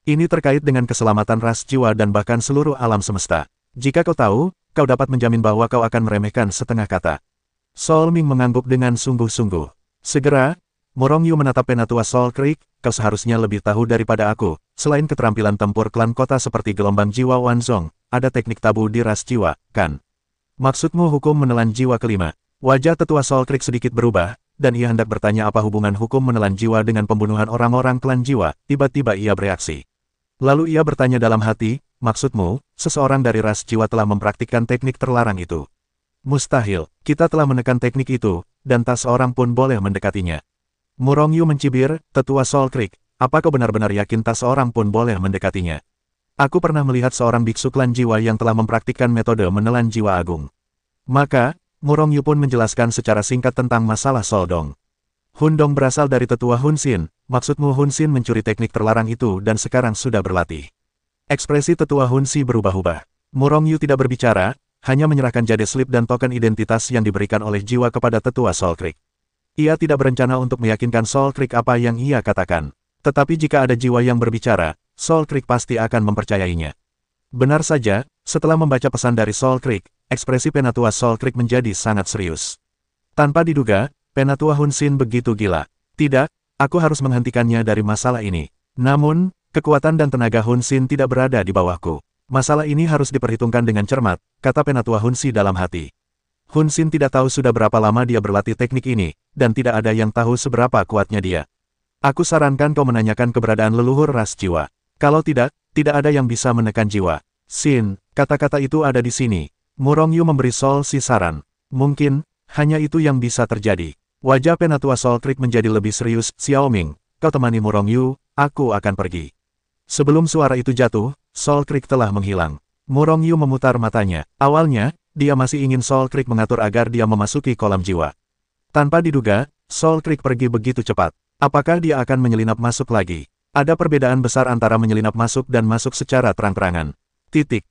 Ini terkait dengan keselamatan ras jiwa dan bahkan seluruh alam semesta. Jika kau tahu, kau dapat menjamin bahwa kau akan meremehkan setengah kata. Soul Ming mengangguk dengan sungguh-sungguh. Segera, Murong Yu menatap Penatua Soul Creek, kau seharusnya lebih tahu daripada aku. Selain keterampilan tempur klan kota seperti gelombang jiwa Wanzong, ada teknik tabu di ras jiwa, kan? Maksudmu hukum menelan jiwa kelima? Wajah tetua Soul Creek sedikit berubah, dan ia hendak bertanya apa hubungan hukum menelan jiwa dengan pembunuhan orang-orang klan jiwa. Tiba-tiba ia bereaksi. Lalu ia bertanya dalam hati, maksudmu, seseorang dari ras jiwa telah mempraktikkan teknik terlarang itu? Mustahil, kita telah menekan teknik itu, dan tak seorang pun boleh mendekatinya. Murong Yu mencibir, tetua Soul Creek, apa kau benar-benar yakin tak seorang pun boleh mendekatinya? Aku pernah melihat seorang biksu klan jiwa yang telah mempraktikkan metode menelan jiwa agung. Maka, Murong Yu pun menjelaskan secara singkat tentang masalah Sol Dong. Hun Dong berasal dari tetua Hun Xin, maksudmu Hun Xin mencuri teknik terlarang itu dan sekarang sudah berlatih. Ekspresi tetua Hun Xin berubah-ubah. Murong Yu tidak berbicara, hanya menyerahkan jade slip dan token identitas yang diberikan oleh jiwa kepada tetua Soul Creek. Ia tidak berencana untuk meyakinkan Soul Creek apa yang ia katakan. Tetapi jika ada jiwa yang berbicara, Soul Creek pasti akan mempercayainya. Benar saja, setelah membaca pesan dari Soul Creek, ekspresi Penatua Soul Creek menjadi sangat serius. Tanpa diduga, Penatua Hun Xin begitu gila. Tidak, aku harus menghentikannya dari masalah ini. Namun, kekuatan dan tenaga Hun Xin tidak berada di bawahku. Masalah ini harus diperhitungkan dengan cermat, kata Penatua Hun Xin dalam hati. Hun Xin tidak tahu sudah berapa lama dia berlatih teknik ini, dan tidak ada yang tahu seberapa kuatnya dia. Aku sarankan kau menanyakan keberadaan leluhur ras jiwa. Kalau tidak, tidak ada yang bisa menekan jiwa. Xin, kata-kata itu ada di sini. Murong Yu memberi Sol Si saran. Mungkin, hanya itu yang bisa terjadi. Wajah Penatua Soul Creek menjadi lebih serius. Xiao Ming, kau temani Murong Yu, aku akan pergi. Sebelum suara itu jatuh, Soul Creek telah menghilang. Murong Yu memutar matanya. Awalnya, dia masih ingin Soul Creek mengatur agar dia memasuki kolam jiwa. Tanpa diduga, Soul Creek pergi begitu cepat. Apakah dia akan menyelinap masuk lagi? Ada perbedaan besar antara menyelinap masuk dan masuk secara terang-terangan. Titik.